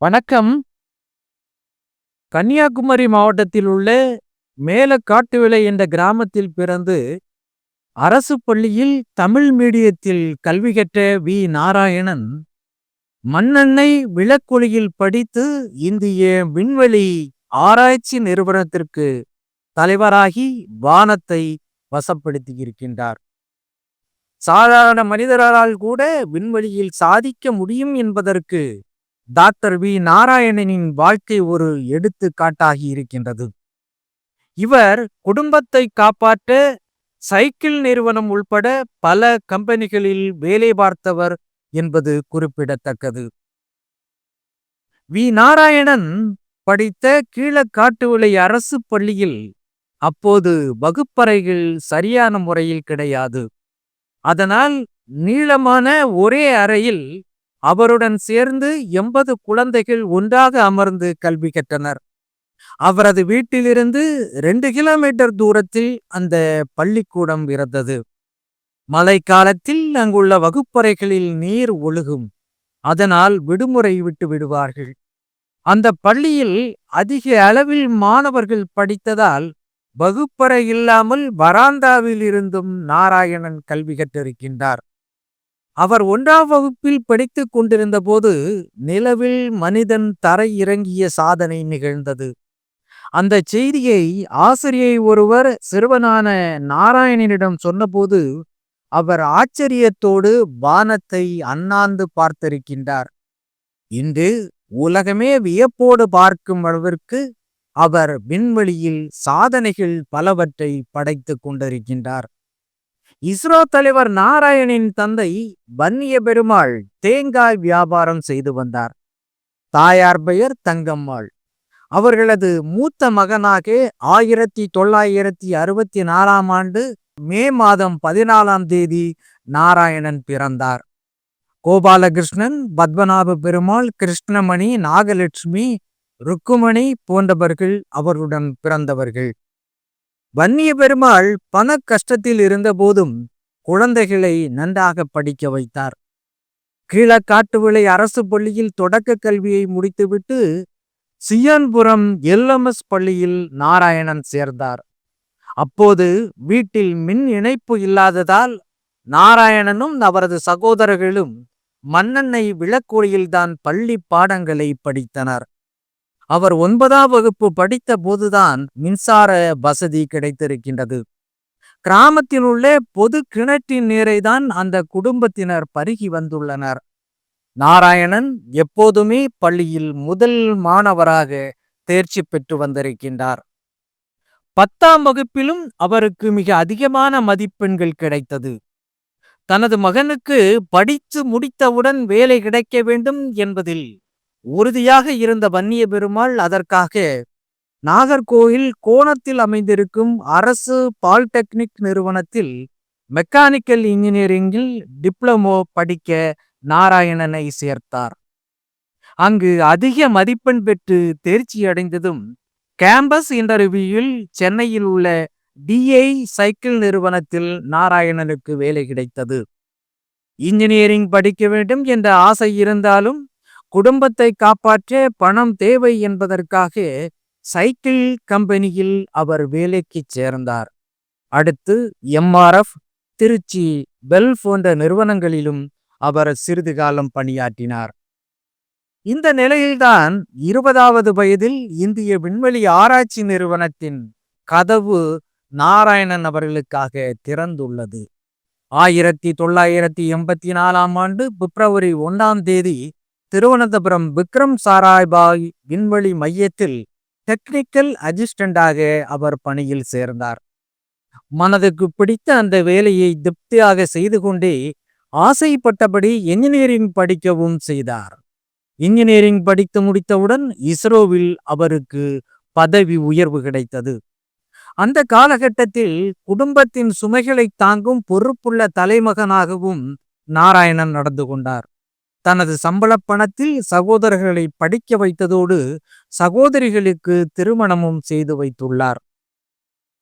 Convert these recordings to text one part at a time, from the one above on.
வணக்கம். கன்னியாகுமரி மாவட்டத்தில் உள்ள மேலக்காட்டுவிளை என்ற கிராமத்தில் பிறந்து அரசு பள்ளியில் தமிழ் மீடியத்தில் கல்வி கற்ற நாராயணன் மண்ணெண்ணெய் விளக்கொளியில் படித்து இந்திய விண்வெளி ஆராய்ச்சி நிறுவனத்திற்கு தலைவராகி வானத்தை வசப்படுத்தியிருக்கின்றார். சாதாரண மனிதரால் கூட விண்வெளியில் சாதிக்க முடியும் என்பதற்கு டாக்டர் நாராயணனின் வாழ்க்கை ஒரு எடுத்துக்காட்டாகி இருக்கின்றது. இவர் குடும்பத்தை காப்பாற்ற சைக்கிள் நிறுவனம் உள்பட பல கம்பெனிகளில் வேலை பார்த்தவர் என்பது குறிப்பிடத்தக்கது. நாராயணன் படித்த கீழக்காட்டுவிளை அரசு பள்ளியில் அப்போது வகுப்பறைகள் சரியான முறையில் கிடையாது. அதனால் நீளமான ஒரே அறையில் அவருடன் சேர்ந்து 80 குழந்தைகள் ஒன்றாக அமர்ந்து கல்வி கற்றனர். அவரது வீட்டிலிருந்து 2 கிலோமீட்டர் தூரத்தில் அந்த பள்ளிக்கூடம் இருந்தது. மழை காலத்தில் அங்குள்ள வகுப்பறைகளில் நீர் ஒழுகும். அதனால் விடுமுறை விட்டு விடுவார்கள். அந்த பள்ளியில் அதிக அளவில் மாணவர்கள் படித்ததால் வகுப்பறை இல்லாமல் வராந்தாவில் இருந்தும் நாராயணன் கல்வி கற்றிருக்கின்றார். அவர் 1ஆம் வகுப்பில் படித்துக் கொண்டிருந்த போது நிலவில் மனிதன் தரை இறங்கிய சாதனை நிகழ்ந்தது. அந்த செய்தியை ஆசிரியை ஒருவர் சிறுவனான நாராயணனிடம் சொன்னபோது அவர் ஆச்சரியத்தோடு வானத்தை அண்ணாந்து பார்த்திருக்கின்றார். இன்று உலகமே வியப்போடு பார்க்கும் அளவிற்கு அவர் விண்வெளியில் சாதனைகள் பலவற்றை படைத்துக் கொண்டிருக்கின்றார். இஸ்ரோ தலைவர் நாராயணின் தந்தை வன்னிய பெருமாள் தேங்காய் வியாபாரம் செய்து வந்தார். தாயார் பெயர் தங்கம்மாள். அவர்களது மூத்த மகனாக 1964ஆம் ஆண்டு மே மாதம் 14ஆம் தேதி நாராயணன் பிறந்தார். கோபாலகிருஷ்ணன், பத்மநாப பெருமாள், கிருஷ்ணமணி, நாகலட்சுமி, ருக்குமணி போன்றவர்கள் அவருடன் பிறந்தவர்கள். வன்னிய பெருமாள் பண கஷ்டத்தில் இருந்த போதும் குழந்தைகளை நன்றாக படிக்க வைத்தார். கீழக்காட்டுவிளை அரசு பள்ளியில் தொடக்க கல்வியை முடித்துவிட்டு சியான்புரம் LMS பள்ளியில் நாராயணன் சேர்ந்தார். அப்போது வீட்டில் மின் இணைப்பு இல்லாததால் நாராயணனும் அவரது சகோதரர்களும் மண்ணெண்ணெய் விளக்கொளியில்தான் பள்ளி பாடங்களை படித்தனர். அவர் 9ஆம் வகுப்பு படித்த போதுதான் மின்சார வசதி கிடைத்திருக்கின்றது. கிராமத்தில் உள்ள பொது கிணற்றின் நீரை தான் அந்த குடும்பத்தினர் பருகி வந்துள்ளனர். நாராயணன் எப்போதுமே பள்ளியில் முதல் மாணவராக தேர்ச்சி பெற்று வந்திருக்கின்றார். 10ஆம் வகுப்பிலும் அவருக்கு மிக அதிகமான மதிப்பெண்கள் கிடைத்தது. தனது மகனுக்கு படித்து முடித்தவுடன் வேலை கிடைக்க வேண்டும் என்பதில் உறுதியாக இருந்த வன்னிய பெருமாள் அதற்காக நாகர்கோவில் கோணத்தில் அமைந்திருக்கும் அரசு பாலிடெக்னிக் நிறுவனத்தில் மெக்கானிக்கல் இன்ஜினியரிங்கில் டிப்ளமோ படிக்க நாராயணனை சேர்த்தார். அங்கு அதிக மதிப்பெண் பெற்று தேர்ச்சி அடைந்ததும் கேம்பஸ் இன்டர்வியூவில் சென்னையில் உள்ள DI சைக்கிள் நிறுவனத்தில் நாராயணனுக்கு வேலை கிடைத்தது. இன்ஜினியரிங் படிக்க வேண்டும் என்ற ஆசை இருந்தாலும் குடும்பத்தை காப்பாற்ற பணம் தேவை என்பதற்காக சைக்கிள் கம்பெனியில் அவர் வேலைக்கு சேர்ந்தார். அடுத்து MRF, திருச்சி, பெல் போன்ற நிறுவனங்களிலும் அவர் சிறிது காலம் பணியாற்றினார். இந்த நிலையில்தான் 20வது வயதில் இந்திய விண்வெளி ஆராய்ச்சி நிறுவனத்தின் கதவு நாராயணன் அவர்களுக்காக திறந்துள்ளது. 1984ஆம் ஆண்டு பிப்ரவரி 1ஆம் தேதி திருவனந்தபுரம் விக்ரம் சாராபாய் விண்வெளி மையத்தில் டெக்னிக்கல் அசிஸ்டண்டாக அவர் பணியில் சேர்ந்தார். மனதுக்கு பிடித்த அந்த வேலையை திருப்தியாக செய்து கொண்டே ஆசைப்பட்டபடி என்ஜினியரிங் படிக்கவும் செய்தார். இன்ஜினியரிங் படித்து முடித்தவுடன் இஸ்ரோவில் அவருக்கு பதவி உயர்வு கிடைத்தது. அந்த காலகட்டத்தில் குடும்பத்தின் சுமைகளை தாங்கும் பொறுப்புள்ள தலைமகனாகவும் நாராயணன் நடந்து கொண்டார். தனது சம்பள பணத்தில் சகோதரர்களை படிக்க வைத்ததோடு சகோதரிகளுக்கு திருமணமும் செய்து வைத்துள்ளார்.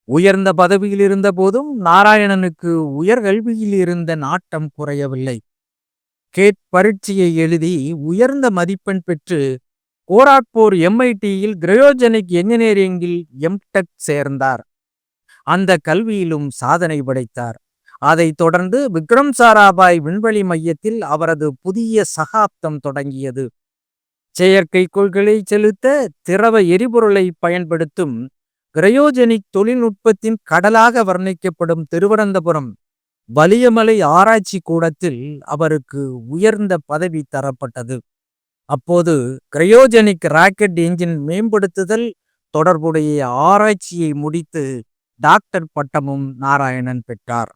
உயர்ந்த பதவியில் இருந்த போதும் நாராயணனுக்கு உயர்கல்வியில் இருந்த நாட்டம் குறையவில்லை. கேட் பரீட்சையை எழுதி உயர்ந்த மதிப்பெண் பெற்று கோராக்பூர் MITயில் கிரையோஜெனிக் என்ஜினியரிங்கில் MTech சேர்ந்தார். அந்த கல்வியிலும் சாதனை படைத்தார். அதைத் தொடர்ந்து விக்ரம் சாராபாய் விண்வெளி மையத்தில் அவரது புதிய சகாப்தம் தொடங்கியது. செயற்கைக்கோள்களை செலுத்த திரவ எரிபொருளை பயன்படுத்தும் கிரையோஜெனிக் தொழில்நுட்பத்தின் கடலாக வர்ணிக்கப்படும் திருவனந்தபுரம் வலியமலை ஆராய்ச்சி கூடத்தில் அவருக்கு உயர்ந்த பதவி தரப்பட்டது. அப்போது கிரையோஜெனிக் ராக்கெட் என்ஜின் மேம்படுத்துதல் தொடர்புடைய ஆராய்ச்சியை முடித்து டாக்டர் பட்டமும் நாராயணன் பெற்றார்.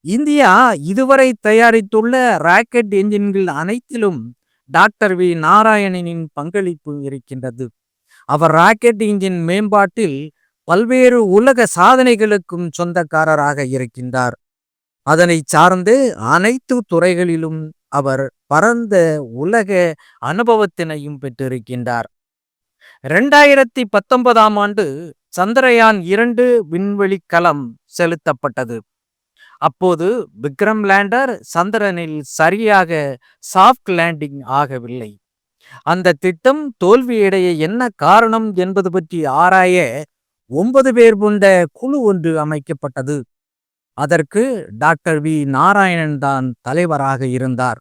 இந்தியா இதுவரை தயாரித்துள்ள ராக்கெட் என்ஜின்கள் அனைத்திலும் டாக்டர் வி நாராயணனின் பங்களிப்பு இருக்கின்றது. அவர் ராக்கெட் என்ஜின் மேம்பாட்டில் பல்வேறு உலக சாதனைகளுக்கும் சொந்தக்காரராக இருக்கின்றார். அதனை சார்ந்து அனைத்து துறைகளிலும் அவர் பரந்த உலக அனுபவத்தினையும் பெற்றிருக்கின்றார். 2019ஆம் ஆண்டு சந்திரயான் 2 விண்வெளி கலம் செலுத்தப்பட்டது. அப்போது விக்ரம் லேண்டர் சந்திரனில் சரியாக சாஃப்ட் லேண்டிங் ஆகவில்லை. அந்த திட்டம் தோல்வியடைய என்ன காரணம் என்பது பற்றி ஆராய 9 பேர் கொண்ட குழு ஒன்று அமைக்கப்பட்டது. அதற்கு டாக்டர் வி நாராயணன் தான் தலைவராக இருந்தார்.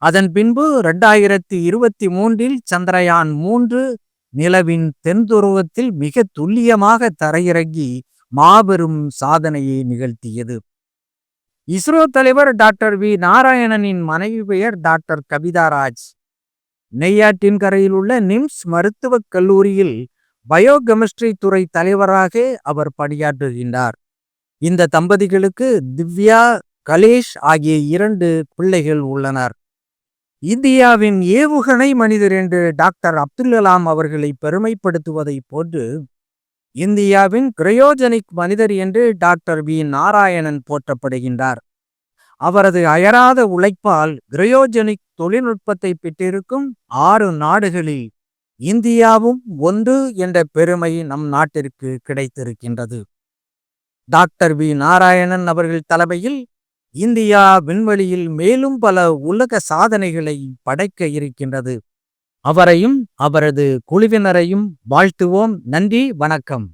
அதன் பின்பு 2023இல் சந்திரயான் 3 நிலவின் தென் துருவத்தில் மிக துல்லியமாக தரையிறங்கி மாபெரும் சாதனையை நிகழ்த்தியது. இஸ்ரோ தலைவர் டாக்டர் வி நாராயணனின் மனைவி பெயர் டாக்டர் கவிதா ராஜ். நெய்யாற்றின் கரையில் உள்ள நிம்ஸ் மருத்துவக் கல்லூரியில் பயோகெமிஸ்ட்ரி துறை தலைவராக அவர் பணியாற்றுகின்றார். இந்த தம்பதிகளுக்கு திவ்யா, கலேஷ் ஆகிய 2 பிள்ளைகள் உள்ளனர். இந்தியாவின் ஏவுகணை மனிதர் என்று டாக்டர் அப்துல் கலாம் அவர்களை பெருமைப்படுத்துவதை போன்று இந்தியாவின் கிரையோஜெனிக் மனிதர் என்று டாக்டர் வி நாராயணன் போற்றப்படுகின்றார். அவரது அயராத உழைப்பால் கிரையோஜெனிக் தொழில்நுட்பத்தை பெற்றிருக்கும் 6 நாடுகளில் இந்தியாவும் ஒன்று என்ற பெருமை நம் நாட்டிற்கு கிடைத்திருக்கின்றது. டாக்டர் வி நாராயணன் அவர்கள் தலைமையில் இந்தியா விண்வெளியில் மேலும் பல உலக சாதனைகளை படைக்க இருக்கின்றது. அவரையும் அவரது குழுவினரையும் வாழ்த்துவோம். நன்றி, வணக்கம்.